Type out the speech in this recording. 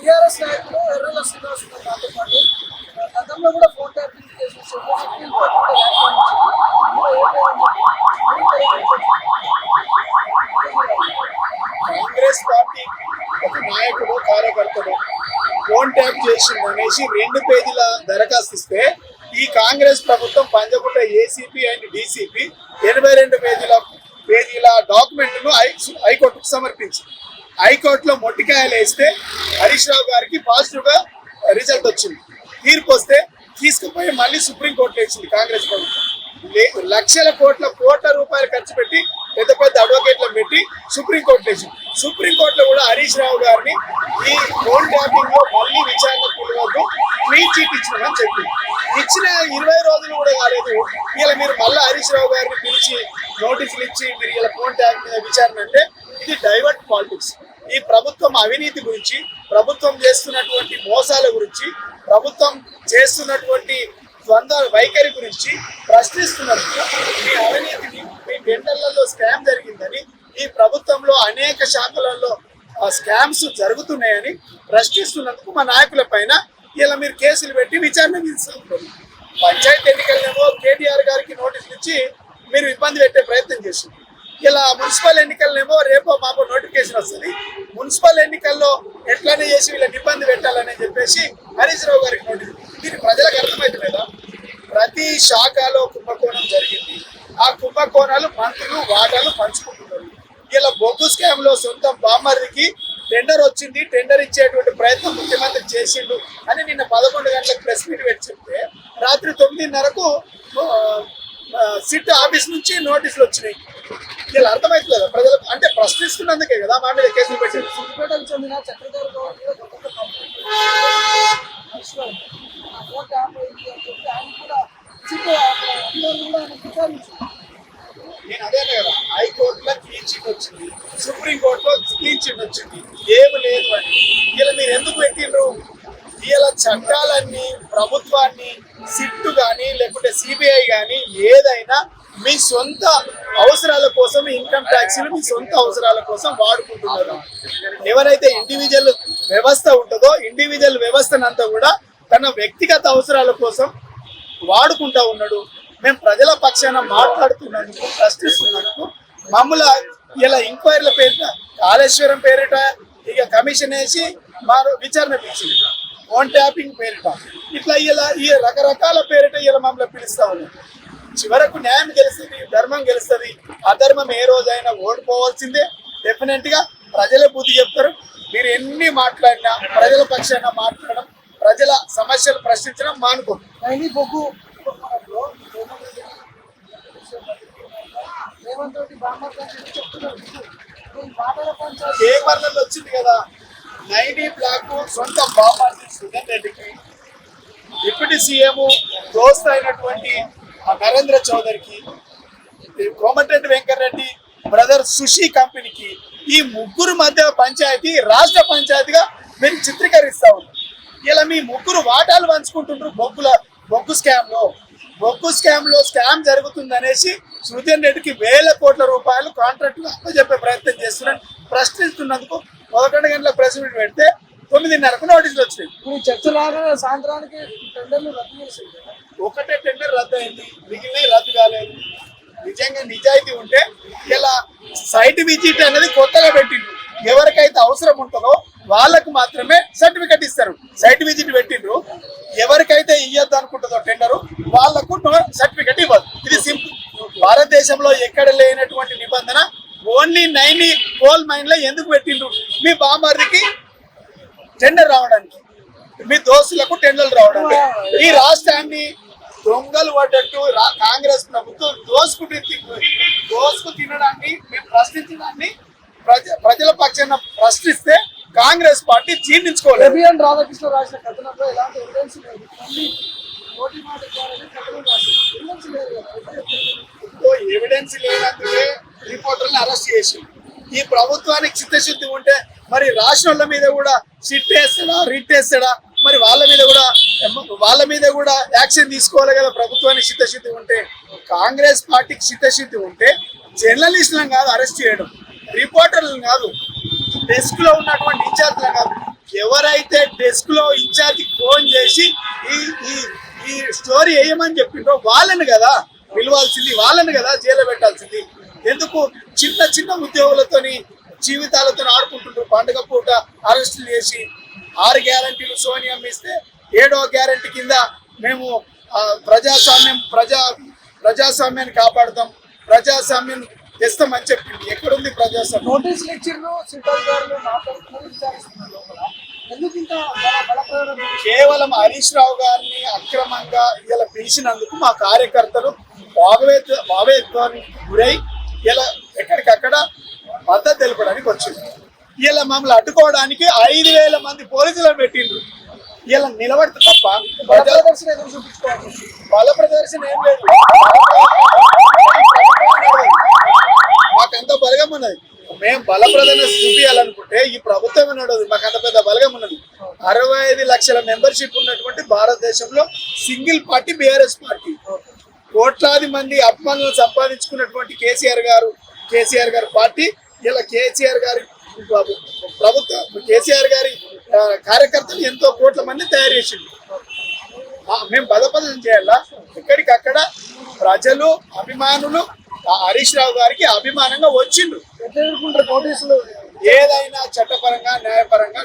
TRS నాయకులు ఎర్రల శ్రీనివాస్ నాతో పాటు గతంలో కూడా phone tapping case Congress party ఒక నాయకుడు కార్యకర్తలు ఫోన్ ట్యాప్ చేసింది అనేసి 2 పేజీల దరఖాస్తు ఇస్తే ఈ కాంగ్రెస్ ప్రభుత్వం పంజగుట్ట ఏసీపీ అండ్ డీసీపీ 82 పేజీల డాక్యుమెంట్ను హైకోర్టుకు సమర్పించింది. హైకోర్టులో మొట్టికాయలు వేస్తే హరీష్ రావు గారికి పాజిటివ్గా రిజల్ట్ వచ్చింది. తీర్పు వస్తే తీసుకుపోయి మళ్ళీ సుప్రీంకోర్టు వేసింది కాంగ్రెస్ ప్రభుత్వం. లక్షల కోట్ల రూపాయలు ఖర్చు పెట్టి పెద్ద పెద్ద అడ్వకేట్లను పెట్టి సుప్రీంకోర్టు వేసింది. సుప్రీంకోర్టులో కూడా హరీష్ రావు గారిని ఈ ఫోన్ ట్యాపింగ్ లో మళ్ళీ విచారణ పిలవద్దు, క్లీన్ చీట్ ఇచ్చినామని చెప్పింది. ఇచ్చిన 20 రోజులు కూడా కాలేదు. ఇలా మీరు మళ్ళీ హరీష్ రావు గారిని పిలిచి నోటీసులు ఇచ్చి మీరు ఇలా ఫోన్ ట్యాపింగ్ మీద విచారణ అంటే ఇది డైవర్ట్ పాలిటిక్స్. ఈ ప్రభుత్వం అవినీతి గురించి, ప్రభుత్వం చేస్తున్నటువంటి మోసాల గురించి, ప్రభుత్వం చేస్తున్నటువంటి ద్వంద్వ వైఖరి గురించి ప్రశ్నిస్తున్నందుకు మీ అవినీతిని, మీ టెండర్లలో స్కామ్ జరిగిందని, ఈ ప్రభుత్వంలో అనేక శాఖలలో స్కామ్స్ జరుగుతున్నాయని ప్రశ్నిస్తున్నందుకు మా నాయకుల పైన ఇలా మీరు కేసులు పెట్టి విచారణ తీస్తున్నారు. పంచాయతీ ఎన్నికలనేమో కేటీఆర్ గారికి నోటీసులు ఇచ్చి మీరు ఇబ్బంది పెట్టే ప్రయత్నం చేసింది. ఇలా మున్సిపల్ ఎన్నికలనేమో రేపో మాపో నోటిఫికేషన్ వస్తుంది. మున్సిపల్ ఎన్నికల్లో ఎట్లనే చేసి వీళ్ళని ఇబ్బంది పెట్టాలని చెప్పేసి హరీష్ రావు గారికి నోటీసు. దీన్ని ప్రజలకు అర్థమవుతలేదా? ప్రతి శాఖలో కుంభకోణం జరిగింది. ఆ కుంభకోణాలు మంత్రులు వాటాలు పంచుకుంటున్నారు. ఇలా బొగ్గు స్కామ్ లో సొంత బామ్మర్దికి టెండర్ వచ్చింది, టెండర్ ఇచ్చేటువంటి ప్రయత్నం ముఖ్యమంత్రి చేసిండు అని నిన్న 11 గంటలకు ప్రెస్ మీట్ పెట్టి చెప్తే రాత్రి 9:30కు సిట్ ఆఫీస్ నుంచి నోటీసులు వచ్చినాయి. ఇలా అర్థమవుతుంది ప్రజలకు. అంటే ప్రశ్నిస్తున్నందుకే కదా మా మీద కేసులు పెట్టారు. సిద్దిపేటకు చెందిన చక్రధర్ నేను అదే కదా, హైకోర్టులో క్లీన్ చిట్ వచ్చింది, సుప్రీంకోర్టులో క్లీన్ చిట్ వచ్చింది, ఏమి లేదు అని. ఇలా మీరు ఎందుకు పెట్టిండ్రు? ఇలా చట్టాలన్నీ ప్రభుత్వాన్ని సిట్టు కానీ లేకుంటే సిబిఐ కానీ ఏదైనా మీ సొంత అవసరాల కోసం, ఇన్కమ్ ట్యాక్స్లు మీ సొంత అవసరాల కోసం వాడుకుంటున్నారు. ఎవరైతే ఇండివిజువల్ వ్యవస్థ ఉంటుందో ఇండివిజువల్ వ్యవస్థనంతా కూడా తన వ్యక్తిగత అవసరాల కోసం వాడుకుంటా ఉన్నాడు. మేము ప్రజల పక్షాన మాట్లాడుతున్నందుకు, ప్రశ్నిస్తున్నందుకు మమ్మల్ని ఇలా ఎంక్వైరీల పేరిట, కాళేశ్వరం పేరిట ఇక కమిషన్ వేసి మా విచారణ పిలిచింది, ఫోన్ ట్యాపింగ్ పేరిట ఇట్లా ఇలా ఈ రకరకాల పేరిట ఇలా మమ్మల్ని పిలుస్తా ఉన్నారు. చివరకు న్యాయం గెలుస్తుంది, ధర్మం గెలుస్తుంది. అధర్మం ఏ రోజైనా ఓడిపోవాల్సిందే. డెఫినెట్గా ప్రజలే బుద్ధి చెప్తారు. మీరు ఎన్ని మాట్లాడినా ప్రజల పక్షాన మాట్లాడడం, ప్రజల సమస్యలు ప్రశ్నించడం మానుకోండి. బొగ్గు పేపర్లలో వచ్చింది కదా, 90 బ్లాక్ సొంత బామార్జీ సుధన్ రెడ్డికి, డిప్యూటీ సీఎం దోస్త్ అయినటువంటి నరేంద్ర చౌదరికి, కోమటిరెడ్డి వెంకటరెడ్డి బ్రదర్ సుషి కంపెనీకి, ఈ ముగ్గురు మధ్య పంచాయతీ రాష్ట్ర పంచాయతీగా మీరు చిత్రీకరిస్తా ఉన్నారు. ఇలా మీ ముగ్గురు వాటాలు పంచుకుంటుంటారు బొగ్గు స్కామ్ లో స్కామ్ జరుగుతుంది అనేసి సుధన్ రెడ్డికి వేల కోట్ల రూపాయలు కాంట్రాక్ట్ అప్పచెప్పే ప్రయత్నం చేస్తున్నారు. ప్రశ్నిస్తున్నందుకు 11 గంటల ప్రెస్ మీట్ పెడితే 9:30కు నోటీసులు వచ్చినాయి. ఇప్పుడు చర్చలాగా సాయంత్రానికి టెండర్లు రద్దు చేసింది. ఒకటే టెండర్ రద్దు అయింది, మిగిలినవి రద్దు కాలేదు. నిజంగా నిజాయితీ ఉంటే ఇలా సైట్ విజిట్ అనేది కొత్తగా పెట్టిండ్రు. ఎవరికైతే అవసరం ఉంటుందో వాళ్ళకు మాత్రమే సర్టిఫికెట్ ఇస్తారు. సైట్ విజిట్ పెట్టిండ్రు. ఎవరికైతే ఇవ్వద్దు అనుకుంటుందో టెండరు వాళ్లకు సర్టిఫికెట్ ఇవ్వదు. ఇది సింపుల్. భారతదేశంలో ఎక్కడ లేనటువంటి నిబంధన. ఓన్లీ 90 కోల్ మైన్ లో ఎందుకు పెట్టిండ్రు? మీ బామార్దికి టెండర్ రావడానికి, మీ దోస్తులకు టెండర్లు రావడానికి. ఈ రాష్ట్రాన్ని దొంగలు పడ్డట్టు కాంగ్రెస్ ప్రభుత్వం దోసుకు తినడాన్ని, మేము ప్రశ్నించడాన్ని ప్రజల పక్షాన ప్రశ్నిస్తే కాంగ్రెస్ పార్టీ జీర్ణించుకోలేదు. రాధాకృష్ణ రాసిన కథనంలో ఎలాంటి ఎవిడెన్స్ లేదు. ఎవిడెన్స్ లేనందుకే రిపోర్టర్ని అరెస్ట్ చేసి, ఈ ప్రభుత్వానికి చిత్తశుద్ధి ఉంటే మరి రాష్ట్రాల మీద కూడా సిట్ వేస్తాడా, రిట్ వేస్తాడా? మరి వాళ్ళ మీద కూడా యాక్షన్ తీసుకోవాలి కదా. ప్రభుత్వానికి చిత్తశుద్ధి ఉంటే, కాంగ్రెస్ పార్టీకి చిత్తశుద్ధి ఉంటే జర్నలిస్టులను కాదు అరెస్ట్ చేయడం, రిపోర్టర్లను కాదు, డెస్క్ లో ఉన్నటువంటి ఇన్ఛార్జ్లను కాదు, ఎవరైతే డెస్క్ లో ఇన్ఛార్జ్ ఫోన్ చేసి ఈ ఈ ఈ స్టోరీ వేయమని చెప్పిండ్రో వాళ్ళని కదా పిలవాల్సింది, వాళ్ళని కదా జైలు పెట్టాల్సింది. ఎందుకు చిన్న చిన్న ఉద్యోగులతోని జీవితాలతో ఆడుకుంటుంటారు. పండుగ పూట అరెస్టులు చేసి 6 గ్యారంటీలు సోనియా ఇస్తే 7వ గ్యారంటీ కింద మేము ప్రజాస్వామ్యాన్ని కాపాడుతాం, ప్రజాస్వామ్యం తెస్తామని చెప్పింది. ఎక్కడుంది ప్రజాస్వామ్యం? నోటీసులు ఇచ్చిండ్రు, సిట్టాల్ గారు మాట్లాడుతున్నారు, విచారిస్తున్నారు లోపల. ఎందుకు ఇంత బలప్రయోగం? కేవలం హరీష్ రావు గారిని అక్రమంగా ఇలా పిలిచినందుకు మా కార్యకర్తలు భావేత్వానికి గురై ఇలా ఎక్కడికక్కడ మద్దతు తెలపడానికి వచ్చింది. ఇలా మమ్మల్ని అడ్డుకోవడానికి 5,000 మంది పోలీసులను పెట్టిండ్రు. ఇలా నిలబడితే తప్ప ప్రదర్శన ఎదురు చూపించుకోవాలి. బల ప్రదర్శన ఏం లేదు. మాకంత బలగం ఉన్నది. మేము బల ప్రదర్శన చూపించాలనుకుంటే ఈ ప్రభుత్వం నడవదు. మాకు అంత పెద్ద బలగం ఉన్నది. 65 లక్షల మెంబర్షిప్ ఉన్నటువంటి భారతదేశంలో సింగిల్ పార్టీ బీఆర్ఎస్ పార్టీ. కోట్లాది మంది అభిమానులను సంపాదించుకున్నటువంటి కేసీఆర్ గారి పార్టీ ఇలా కేసీఆర్ గారి ప్రభుత్వం, కేసీఆర్ గారి కార్యకర్తలు ఎంతో కోట్ల మంది తయారు చేసింది. మేము బలపదం చేయాలా? ఎక్కడికక్కడ ప్రజలు అభిమానులు హరీష్ రావు గారికి అభిమానంగా వచ్చిండ్రు. ఎదుర్కొంటారు నోటీసులు. ఏదైనా చట్టపరంగా న్యాయపరంగా